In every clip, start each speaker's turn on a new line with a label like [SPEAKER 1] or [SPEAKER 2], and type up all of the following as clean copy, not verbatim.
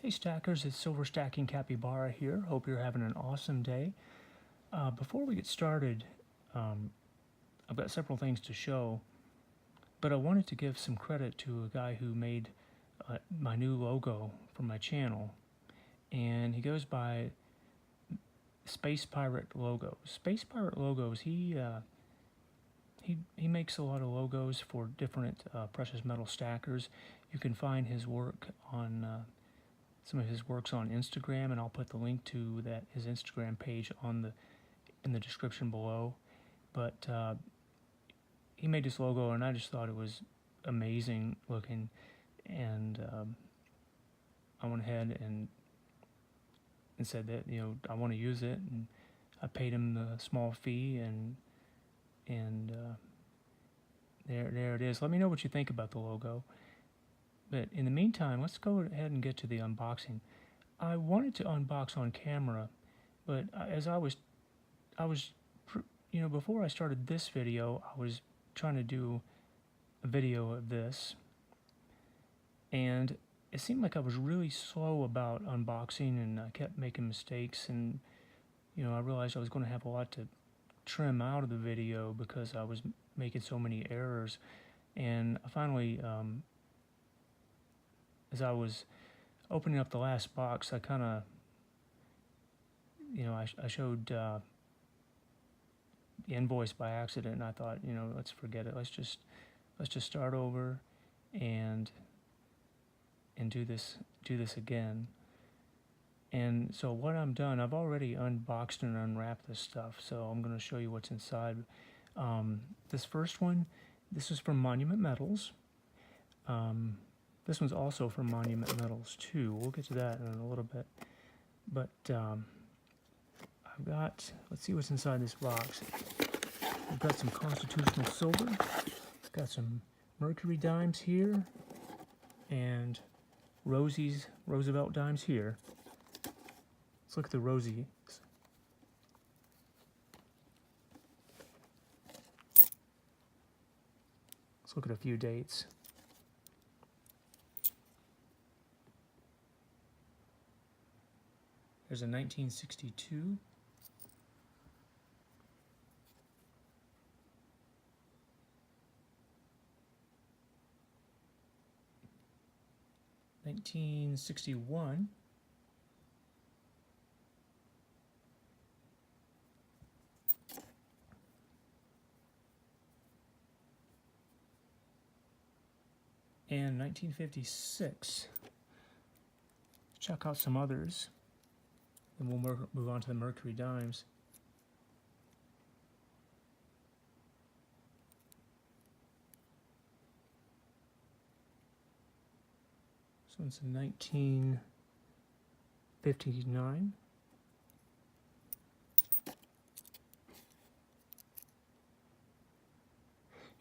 [SPEAKER 1] Hey Stackers, it's Silverstacking Capybara here. Hope you're having an awesome day. Before we get started, I've got several things to show, but I wanted to give some credit to a guy who made my new logo for my channel, and he goes by Space Pirate Logos. Space Pirate Logos, he makes a lot of logos for different precious metal stackers. You can find his work on some of his works on Instagram, and I'll put the link to his Instagram page in the description below. But he made this logo, and I just thought it was amazing looking, and I went ahead and said that I want to use it, and I paid him the small fee, and there it is. Let me know what you think about the logo. But in the meantime, let's go ahead and get to the unboxing. I wanted to unbox on camera, but as I was, before I started this video, I was trying to do a video of this, and it seemed like I was really slow about unboxing, and I kept making mistakes, and I realized I was going to have a lot to trim out of the video because I was making so many errors. And I finally, as I was opening up the last box, I kind of, I showed the invoice by accident, and I thought, let's forget it. Let's just start over and do this again. And so what I've done, I've already unboxed and unwrapped this stuff, so I'm going to show you what's inside. This first one, this is from Monument Metals. This one's also from Monument Metals too. We'll get to that in a little bit. But I've got, let's see what's inside this box. I've got some constitutional silver, got some mercury dimes here, and Roosevelt dimes here. Let's look at the Rosies. Let's look at a few dates. There's a 1962. $1961. And 1956. Check out some others. Then we'll move on to the mercury dimes. This one's in 1959.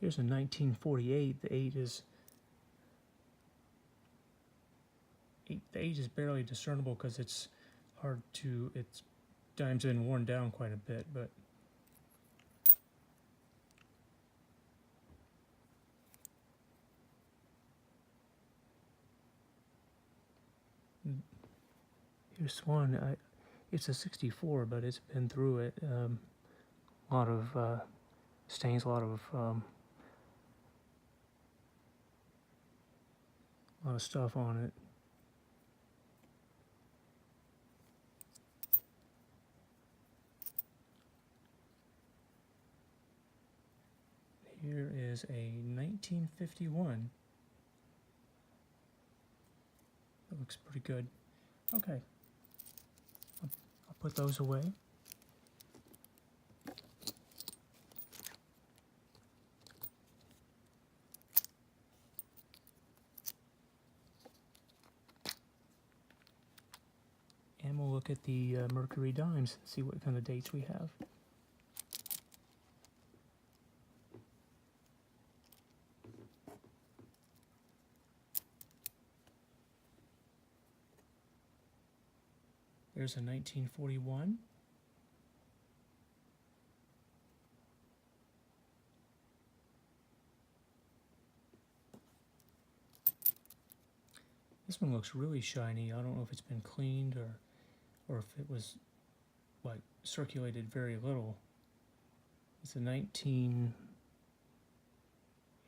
[SPEAKER 1] Here's a 1948. The 8 is barely discernible because it's dime's been worn down quite a bit, but here's one. It's a 64, but it's been through it. A lot of stains, a lot of stuff on it. Here is a 1951. That looks pretty good. Okay, I'll put those away. And we'll look at the mercury dimes and see what kind of dates we have. There's a 1941. This one looks really shiny. I don't know if it's been cleaned or if it was like circulated very little. It's a 19.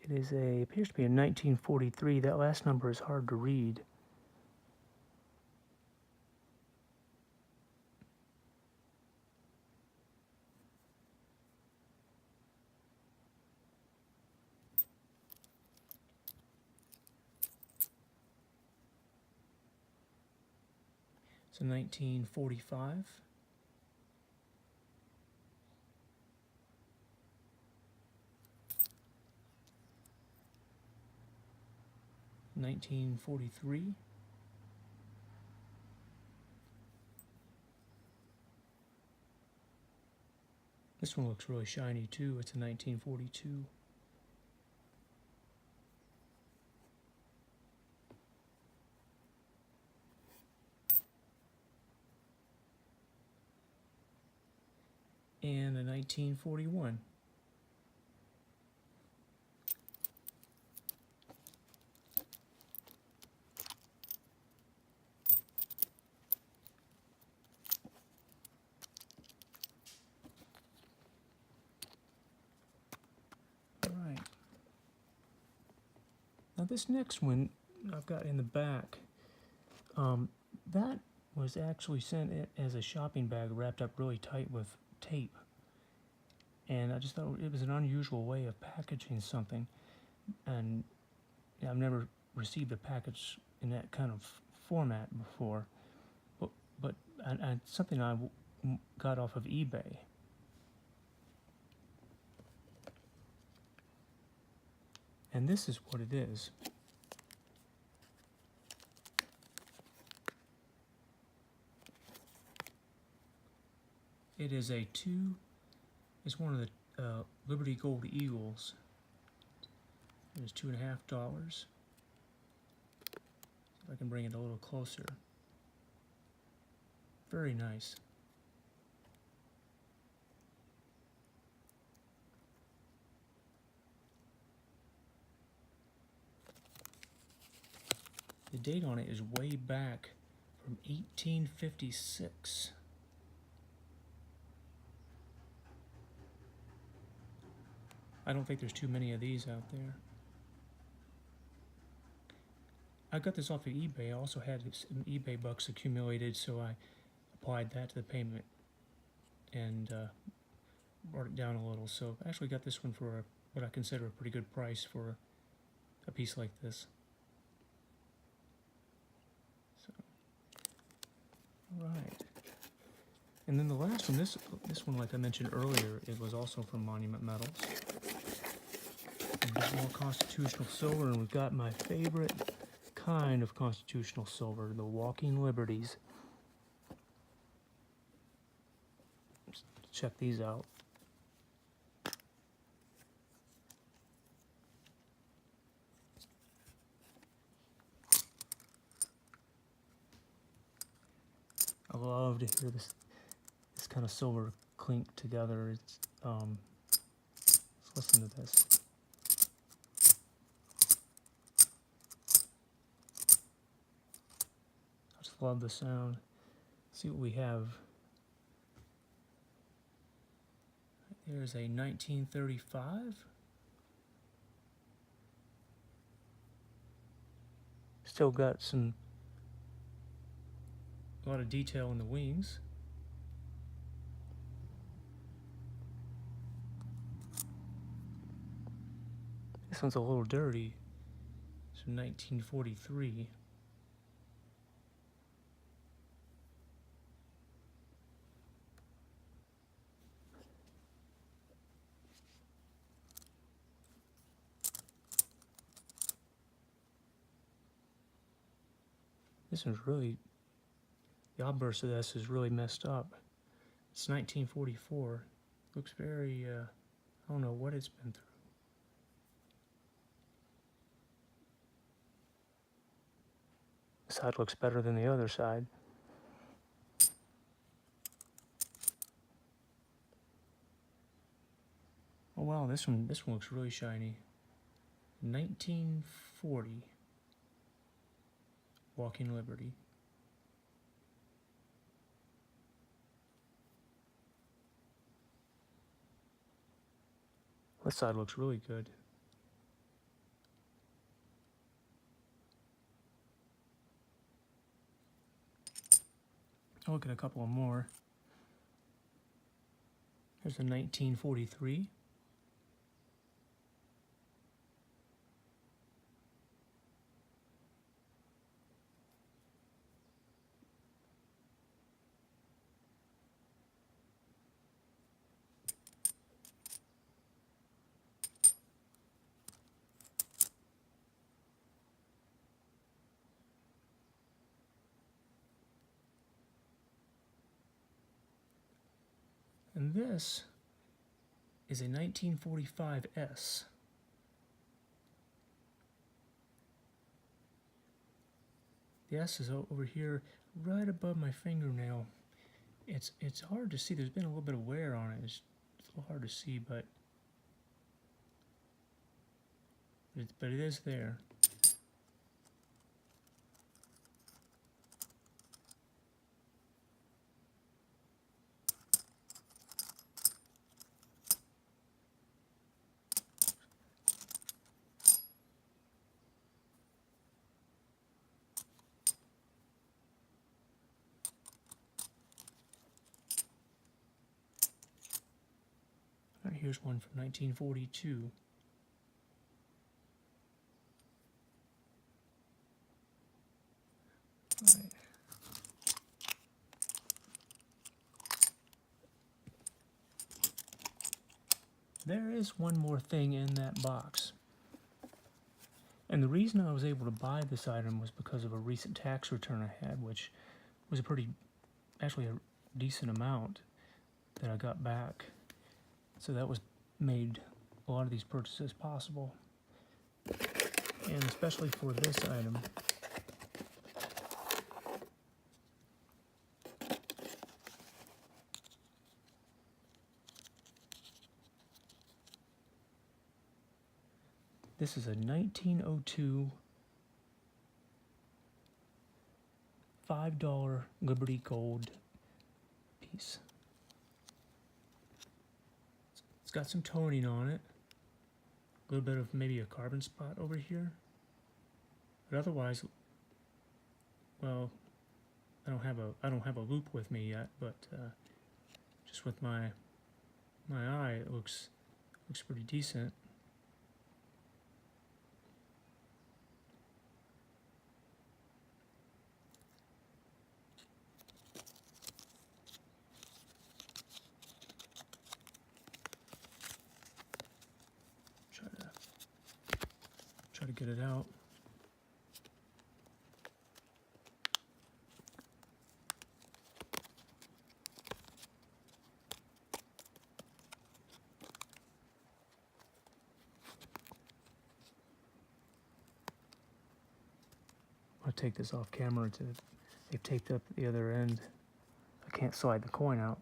[SPEAKER 1] It is appears to be a 1943. That last number is hard to read. It's a 1945. $1943. This one looks really shiny too. It's a 1942. And a 1941. Now this next one I've got in the back, that was actually sent as a shopping bag wrapped up really tight with tape. And I just thought it was an unusual way of packaging something. And I've never received a package in that kind of format before. But something I got off of eBay. And this is what it is. It is it's one of the Liberty Gold Eagles. It is $2.50. If I can bring it a little closer. Very nice. The date on it is way back from 1856. I don't think there's too many of these out there. I got this off of eBay. I also had some eBay bucks accumulated, so I applied that to the payment and brought it down a little. So I actually got this one for what I consider a pretty good price for a piece like this. Right. And then the last one, this one, like I mentioned earlier, it was also from Monument Metals. And there's more constitutional silver, and we've got my favorite kind of constitutional silver, the Walking Liberties. Let's check these out. I love to hear this kind of silver clink together. It's let's listen to this. I just love the sound. See what we have. There's a 1935. Still got a lot of detail in the wings. This one's a little dirty. It's from 1943. This one's really, the obverse of this is really messed up. It's 1944. Looks very, I don't know what it's been through. This side looks better than the other side. Oh wow, this one looks really shiny. 1940. Walking Liberty. This side looks really good. I'll look at a couple of more. There's a 1943. And this is a 1945S. The S is over here right above my fingernail. It's hard to see. There's been a little bit of wear on it. It's a little hard to see, but it is there. All right, here's one from 1942. All right. There is one more thing in that box. And the reason I was able to buy this item was because of a recent tax return I had, which was actually a decent amount that I got back. So that made a lot of these purchases possible. And especially for this item. This is a 1902 $5 Liberty Gold piece. It's got some toning on it. A little bit of maybe a carbon spot over here. But otherwise, well, I don't have a loop with me yet, but just with my eye, it looks pretty decent. Try to get it out. I'll take this off camera they've taped up the other end. I can't slide the coin out.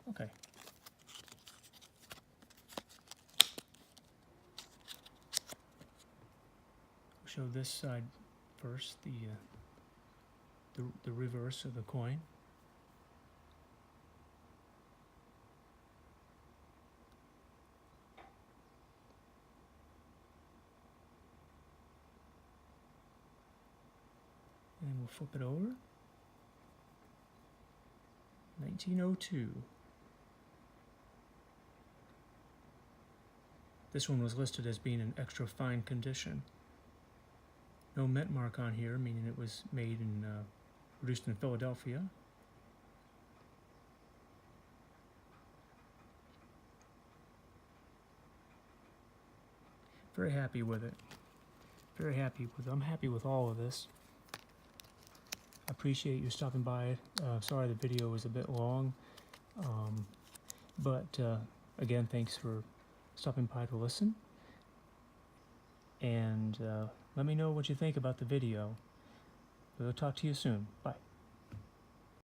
[SPEAKER 1] Okay. We'll show this side first, the reverse of the coin. And we'll flip it over. 1902. This one was listed as being in extra fine condition. No mint mark on here, meaning it was made and produced in Philadelphia. Very happy with it. Very happy with it. I'm happy with all of this. I appreciate you stopping by. Sorry the video was a bit long. But again, thanks for stopping by to listen. And let me know what you think about the video. We'll talk to you soon. Bye.